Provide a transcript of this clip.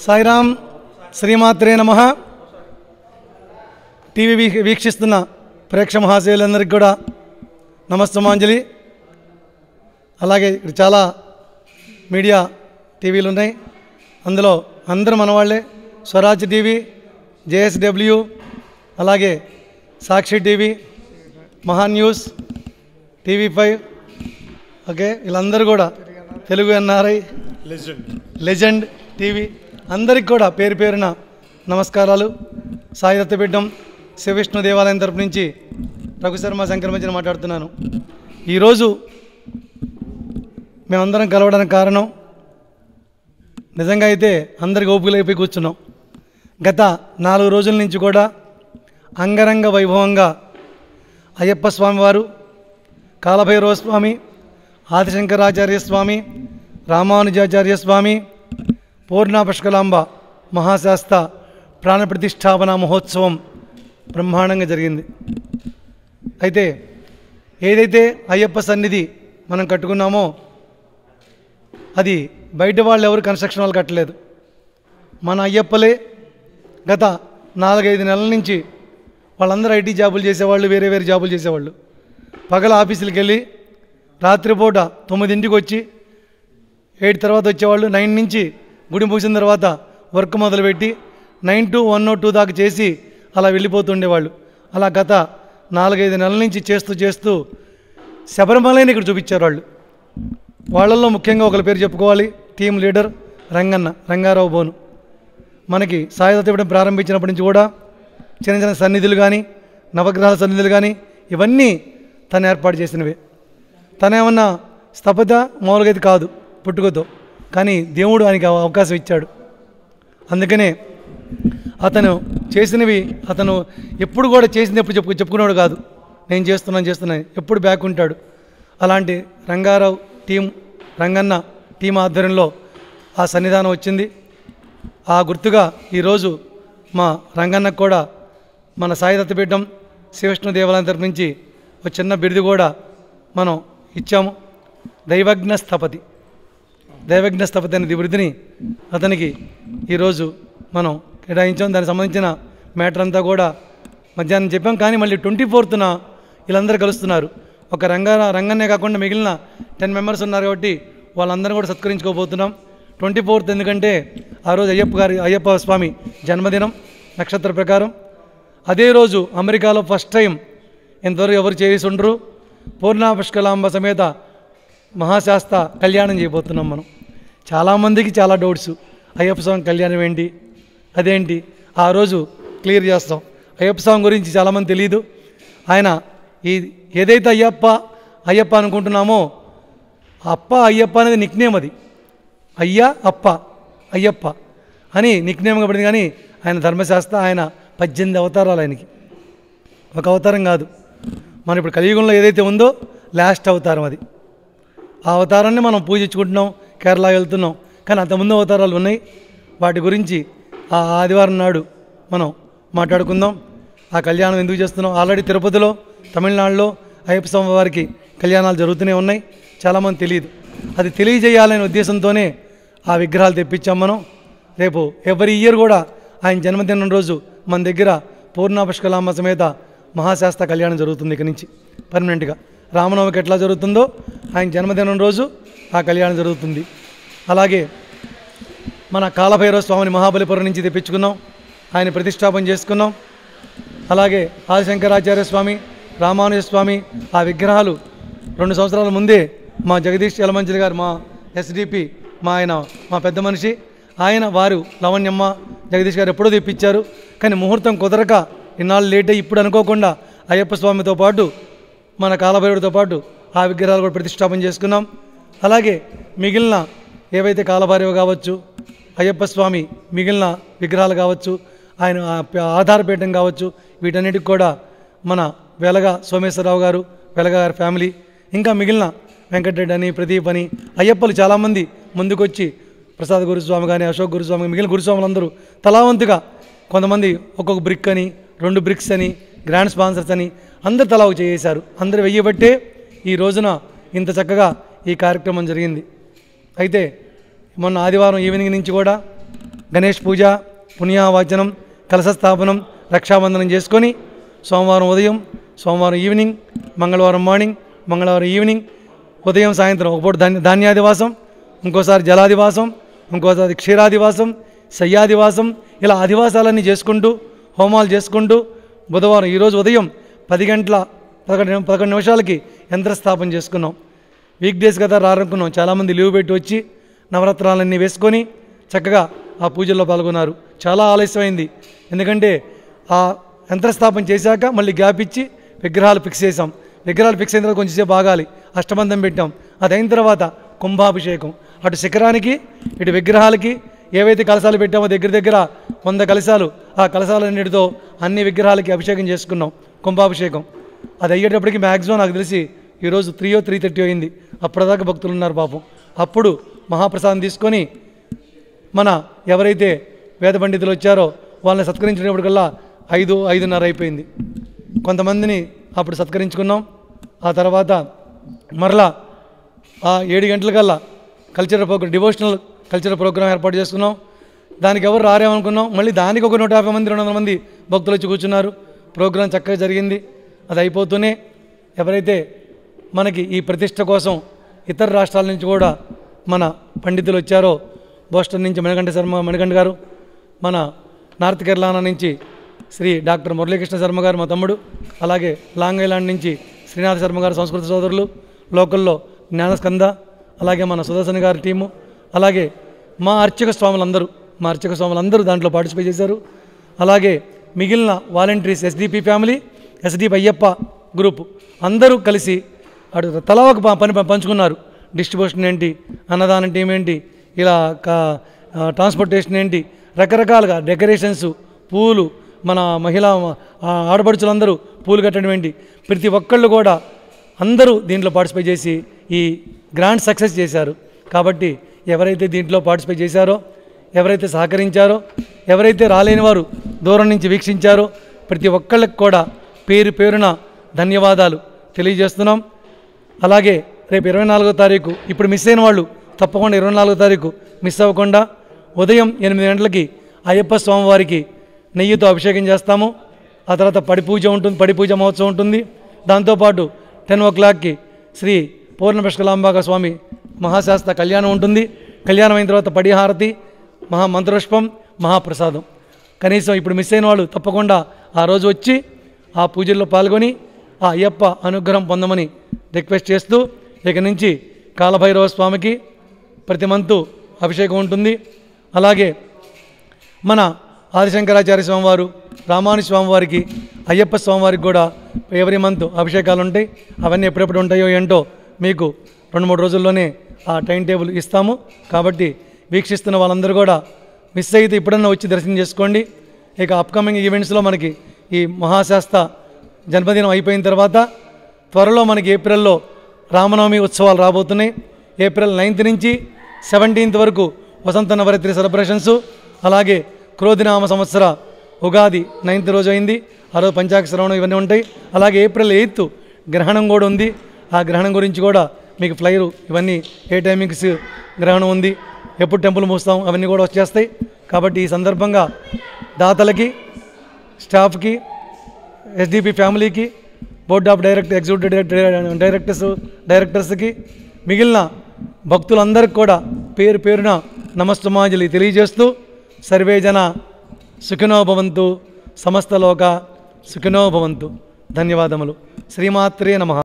సాయిరామ్ శ్రీమాత్రే నమః. టీవీ వీక్షిస్తున్న ప్రేక్ష మహాశయులందరికీ కూడా నమస్తమాంజలి. అలాగే ఇక్కడ చాలా మీడియా టీవీలు ఉన్నాయి, అందులో అందరూ మనవాళ్లే. స్వరాజ్ టీవీ, జేఎస్డబ్ల్యూ, అలాగే సాక్షి టీవీ, మహా న్యూస్, టీవీ5, ఓకే, వీళ్ళందరూ కూడా తెలుగు ఎన్ఆర్ఐ, లెజెండ్ టీవీ, అందరికి కూడా పేరు పేరున నమస్కారాలు. సాయి దత్తపీఠం శివవిష్ణు దేవాలయం తరపు నుంచి రఘుశర్మ శంకర మధ్యన మాట్లాడుతున్నాను. ఈరోజు మేమందరం కలవడానికి కారణం, నిజంగా అయితే అందరికి ఓపికలైపోయి కూర్చున్నాం. గత 4 రోజుల నుంచి కూడా అంగరంగ వైభవంగా అయ్యప్ప స్వామివారు, కాలభైరవ స్వామి, ఆదిశంకరాచార్య స్వామి, రామానుజాచార్య స్వామి, పూర్ణాపుష్కలాంబ మహాశాస్త ప్రాణప్రతిష్ఠాపన మహోత్సవం బ్రహ్మాండంగా జరిగింది. అయితే ఏదైతే అయ్యప్ప సన్నిధి మనం కట్టుకున్నామో అది బయట వాళ్ళు ఎవరు కన్స్ట్రక్షన్ వాళ్ళు కట్టలేదు. మన అయ్యప్పలే గత 4-5 నెలల నుంచి వాళ్ళందరూ ఐటీ జాబులు చేసేవాళ్ళు, వేరే వేరే జాబులు చేసేవాళ్ళు. పగల ఆఫీసులకు వెళ్ళి రాత్రిపూట 9ంటికి వచ్చి 8 తర్వాత వచ్చేవాళ్ళు. 9 నుంచి గుడి ముగిసిన తర్వాత వర్క్ మొదలుపెట్టి 9 to 1 or 2 దాకా చేసి అలా వెళ్ళిపోతుండేవాళ్ళు. అలా గత 4-5 నెలల నుంచి చేస్తూ శబరిమలని ఇక్కడ చూపించారు వాళ్ళు. వాళ్ళల్లో ముఖ్యంగా ఒకరి పేరు చెప్పుకోవాలి, టీం లీడర్ రంగారావు బోను. మనకి సాయి దత్తపీఠం ప్రారంభించినప్పటి నుంచి కూడా చిన్న చిన్న సన్నిధులు కానీ, నవగ్రహాల సన్నిధులు కానీ, ఇవన్నీ తను ఏర్పాటు చేసినవే. తనేమన్నా స్థపత మామూలుగా అయితే కాదు, పుట్టుకతో, కానీ దేవుడు ఆయనకి అవకాశం ఇచ్చాడు. అందుకనే అతను చేసినవి, అతను ఎప్పుడు కూడా చేసింది ఎప్పుడు చెప్పుకునేవాడు కాదు. నేను చేస్తున్నాను ఎప్పుడు బ్యాక్ ఉంటాడు. అలాంటి రంగారావు రంగన్న టీం ఆధ్వర్యంలో ఆ సన్నిధానం వచ్చింది. ఆ గుర్తుగా ఈరోజు మా రంగన్నకు కూడా మన సాయి దత్తపీఠం శివవిష్ణు దేవాలయం తరపు నుంచి ఒక చిన్న బిరుదు కూడా మనం ఇచ్చాము. దైవజ్ఞ స్థపతి అనే బిరుదుని అతనికి ఈరోజు మనం కేటాయించాం. దానికి సంబంధించిన మ్యాటర్ అంతా కూడా మధ్యాహ్నం చెప్పాం. కానీ మళ్ళీ 24న వీళ్ళందరూ కలుస్తున్నారు. ఒక రంగన్నే కాకుండా మిగిలిన 10 మెంబర్స్ ఉన్నారు కాబట్టి వాళ్ళందరూ కూడా సత్కరించుకోబోతున్నాం. 24th ఎందుకంటే ఆ రోజు అయ్యప్ప స్వామి జన్మదినం నక్షత్ర ప్రకారం. అదే రోజు అమెరికాలో ఫస్ట్ టైం ఇంతవరకు ఎవరు చేసి ఉండరు, పూర్ణాపుష్కలాంబ సమేత మహాశాస్త కళ్యాణం చేయబోతున్నాం మనం. చాలామందికి చాలా డౌట్స్, అయ్యప్ప స్వామి కళ్యాణం ఏంటి, అదేంటి, ఆ రోజు క్లియర్ చేస్తాం. అయ్యప్ప స్వామి గురించి చాలామంది తెలియదు. ఆయన ఏదైతే అయ్యప్ప అనుకుంటున్నామో అయ్యప్ప అనేది నిక్నేమ్. అది అయ్యప్ప అని నిక్నేమ్గా పడింది. కానీ ఆయన ధర్మశాస్త్ర, ఆయన 18 అవతారాలు. ఆయనకి ఒక అవతారం కాదు. మనం ఇప్పుడు కలియుగంలో ఏదైతే ఉందో లాస్ట్ అవతారం అది. ఆ అవతారాన్ని మనం పూజించుకుంటున్నాం, కేరళ వెళ్తున్నాం. కానీ అంతకుముందు అవతారాలు ఉన్నాయి. వాటి గురించి ఆ ఆదివారం నాడు మనం మాట్లాడుకుందాం. ఆ కళ్యాణం ఎందుకు చేస్తున్నాం? ఆల్రెడీ తిరుపతిలో, తమిళనాడులో అయ్యప్ప స్వామి వారికి కళ్యాణాలు జరుగుతూనే ఉన్నాయి. చాలామంది తెలియదు. అది తెలియజేయాలనే ఉద్దేశంతోనే ఆ విగ్రహాలు తెప్పించాం మనం. రేపు ఎవ్రీ ఇయర్ కూడా ఆయన జన్మదినం రోజు మన దగ్గర పూర్ణాపుష్కలాంబ సమేత మహాశాస్త కళ్యాణం జరుగుతుంది. ఇక్కడి నుంచి పర్మనెంట్గా రామనవమికి ఎట్లా జరుగుతుందో ఆయన జన్మదినం రోజు ఆ కళ్యాణం జరుగుతుంది. అలాగే మన కాలభైరవ స్వామిని మహాబలిపురం నుంచి తెప్పించుకున్నాం, ఆయన ప్రతిష్టాపన చేసుకున్నాం. అలాగే ఆదిశంకరాచార్య స్వామి, రామానుజ స్వామి, ఆ విగ్రహాలు 2 సంవత్సరాల ముందే మా జగదీష్ యలమంచిలి గారు, మా ఎస్డిపి, మా పెద్ద మనిషి, వారు లవణ్యమ్మ జగదీష్ గారు ఎప్పుడో తెప్పించారు. కానీ ముహూర్తం కుదరక ఇన్నాళ్ళు లేట్ అయ్యి ఇప్పుడు అనుకోకుండా అయ్యప్ప స్వామితో పాటు మన కాలభైరుడితో పాటు ఆ విగ్రహాలు కూడా ప్రతిష్టాపన చేసుకున్నాం. అలాగే మిగిలిన ఏవైతే కాలభైరవ కావచ్చు, అయ్యప్ప స్వామి మిగిలిన విగ్రహాలు కావచ్చు, ఆయన ఆధారపీఠం కావచ్చు, వీటన్నిటికి కూడా మన వెలగ సోమేశ్వరరావు గారు, వెలగ గారి ఫ్యామిలీ, ఇంకా మిగిలిన వెంకటరెడ్డి అని, ప్రదీప్ అని అయ్యప్పలు చాలామంది ముందుకొచ్చి, ప్రసాద్ గురుస్వామి కానీ, అశోక్ గురుస్వామి, మిగిలిన గురుస్వాములందరూ తలావంతుగా, కొంతమంది ఒక్కొక్క బ్రిక్ అని, 2 బ్రిక్స్ అని, గ్రాండ్ స్పాన్సర్స్ అని అందరు తలా చేశారు. అందరు వెయ్యబట్టే ఈ రోజున ఇంత చక్కగా ఈ కార్యక్రమం జరిగింది. అయితే మొన్న ఆదివారం ఈవినింగ్ నుంచి కూడా గణేష్ పూజ, పుణ్యావాచనం, కలశస్థాపనం, రక్షాబంధనం చేసుకొని సోమవారం ఉదయం, సోమవారం ఈవినింగ్, మంగళవారం మార్నింగ్, మంగళవారం ఈవినింగ్, ఉదయం సాయంత్రం ఒక పూట ధాన్యాదివాసం, ఇంకోసారి జలాదివాసం, ఇంకోసారి క్షీరాదివాసం, శయ్యాదివాసం, ఇలా అధివాసాలన్నీ చేసుకుంటూ హోమాలు చేసుకుంటూ బుధవారం ఈరోజు ఉదయం 10 గంటల 11 నిమిషాలకి యంత్రస్థాపన చేసుకున్నాం. వీక్ డేస్ కదా రారనుకున్నాం. చాలామంది లీవ్ పెట్టి వచ్చి నవరాత్రాలన్నీ వేసుకొని చక్కగా ఆ పూజల్లో పాల్గొన్నారు. చాలా ఆలస్యమైంది. ఎందుకంటే ఆ యంత్రస్థాపన చేశాక మళ్ళీ గ్యాప్ ఇచ్చి విగ్రహాలు ఫిక్స్ చేసాం. విగ్రహాలు ఫిక్స్ అయిన తర్వాత కొంచెంసేపు ఆగాలి. అష్టబంధం పెట్టాం. అది అయిన తర్వాత కుంభాభిషేకం. అటు శిఖరానికి ఇటు విగ్రహాలకి ఏవైతే కలశాలు పెట్టామో దగ్గర దగ్గర 100 కలశాలు, ఆ కలశాలన్నిటితో అన్ని విగ్రహాలకి అభిషేకం చేసుకున్నాం. కుంభాభిషేకం అది అయ్యేటప్పటికి మ్యాక్సిమం నాకు తెలిసి ఈరోజు 3:30 అయింది. అప్పటిదాకా భక్తులు ఉన్నారు పాపం. అప్పుడు మహాప్రసాదం తీసుకొని మన ఎవరైతే వేద పండితులు వచ్చారో వాళ్ళని సత్కరించినప్పటికల్లా 5:30 అయిపోయింది. కొంతమందిని అప్పుడు సత్కరించుకున్నాం. ఆ తర్వాత మరలా ఆ 7 గంటలకల్లా cultural program, devotional cultural program ఏర్పాటు చేసుకున్నాం. దానికి ఎవరు రారేమనుకున్నాం. మళ్ళీ దానికి ఒక 150 మంది 200 మంది భక్తులు వచ్చి కూర్చున్నారు. ప్రోగ్రాం చక్కగా జరిగింది. అది అయిపోతూనే ఎవరైతే మనకి ఈ ప్రతిష్ట కోసం ఇతర రాష్ట్రాల నుంచి కూడా మన పండితులు వచ్చారో, బోస్టన్ నుంచి మణికంఠ గారు, మన నార్త్ కేరళ నుంచి శ్రీ డాక్టర్ మురళీకృష్ణ శర్మ గారు మా తమ్ముడు, అలాగే లాంగ్ ఐలాండ్ నుంచి శ్రీనాథ శర్మ గారు సంస్కృత సోదరులు, లోకల్లో జ్ఞానస్కంద, అలాగే మన సుదర్శన్ గారి టీము, అలాగే మా అర్చక స్వాములందరూ దాంట్లో పార్టిసిపేట్ చేశారు. అలాగే మిగిలిన volunteers, SDP family, SDP Ayyappa group అందరూ కలిసి అటు తలా ఒక పని పంచుకున్నారు. డిస్ట్రిబ్యూషన్ ఏంటి, అన్నదానం టీం ఏంటి, ఇలా ట్రాన్స్పోర్టేషన్ ఏంటి, రకరకాలుగా డెకరేషన్స్, పూలు, మన మహిళా ఆడపడుచులందరూ పూలు కట్టడం ఏంటి, ప్రతి ఒక్కళ్ళు కూడా అందరూ దీంట్లో పార్టిసిపేట్ చేసి ఈ గ్రాండ్ సక్సెస్ చేశారు. కాబట్టి ఎవరైతే దీంట్లో పార్టిసిపేట్ చేశారో, ఎవరైతే సహకరించారో, ఎవరైతే రాలేని వారు దూరం నుంచి వీక్షించారో ప్రతి ఒక్కళ్ళకి కూడా పేరు పేరున ధన్యవాదాలు తెలియజేస్తున్నాం. అలాగే రేపు 24వ తారీఖు ఇప్పుడు మిస్ అయిన వాళ్ళు తప్పకుండా 24వ తారీఖు మిస్ అవ్వకుండా ఉదయం 8 గంటలకి అయ్యప్ప స్వామివారికి నెయ్యితో అభిషేకం చేస్తాము. ఆ తర్వాత పడి పూజ మహోత్సవం ఉంటుంది. దాంతోపాటు 10 o'clockకి శ్రీ పూర్ణపుష్కలాంబాక స్వామి మహాశాస్త్ర కళ్యాణం ఉంటుంది. కళ్యాణం అయిన తర్వాత పడిహారతి, మహామంత్రోష్పం, మహాప్రసాదం. కనీసం ఇప్పుడు మిస్ అయిన వాళ్ళు తప్పకుండా ఆ రోజు వచ్చి ఆ పూజల్లో పాల్గొని ఆ అయ్యప్ప అనుగ్రహం పొందమని రిక్వెస్ట్ చేస్తూ, ఇక నుంచి కాలభైరవ స్వామికి ప్రతి మంతు అభిషేకం ఉంటుంది. అలాగే మన ఆదిశంకరాచార్య స్వామివారు, రామానుజ స్వామివారికి, అయ్యప్ప స్వామివారికి కూడా ఎవ్రీ మంత్ అభిషేకాలు ఉంటాయి. అవన్నీ ఎప్పుడెప్పుడు ఉంటాయో ఏంటో మీకు 2-3 రోజుల్లోనే ఆ టైం టేబుల్ ఇస్తాము. కాబట్టి వీక్షిస్తున్న వాళ్ళందరూ కూడా మిస్ అయితే ఇప్పుడన్నా వచ్చి దర్శనం చేసుకోండి. ఇక అప్కమింగ్ ఈవెంట్స్లో మనకి ఈ మహాశాస్త్ర జన్మదినం అయిపోయిన తర్వాత త్వరలో మనకి ఏప్రిల్లో రామనవమి ఉత్సవాలు రాబోతున్నాయి. ఏప్రిల్ 9th నుంచి 17th వరకు వసంత నవరాత్రి సెలబ్రేషన్స్, అలాగే క్రోధినామ సంవత్సర ఉగాది 9th రోజు అయింది. ఆ రోజు పంచాక్ష శ్రవణం ఇవన్నీ ఉంటాయి. అలాగే ఏప్రిల్ 8th గ్రహణం కూడా ఉంది. ఆ గ్రహణం గురించి కూడా మీకు ఫ్లైరు ఇవన్నీ ఏ టైమింగ్స్ గ్రహణం ఉంది, ఎప్పుడు టెంపుల్ మూస్తాం అవన్నీ కూడా వచ్చేస్తాయి. కాబట్టి ఈ సందర్భంగా దాతలకి, స్టాఫ్కి, ఎస్డిపి ఫ్యామిలీకి, బోర్డ్ ఆఫ్ ఎగ్జిక్యూటివ్ డైరెక్టర్స్కి, మిగిలిన భక్తులందరికీ కూడా పేరు పేరున నమస్తమాంజలి తెలియజేస్తూ సర్వే జన సుఖినో భవంతు, సమస్తలోక సుఖినో భవంతు. ధన్యవాదములు. శ్రీమాత్రే నమః.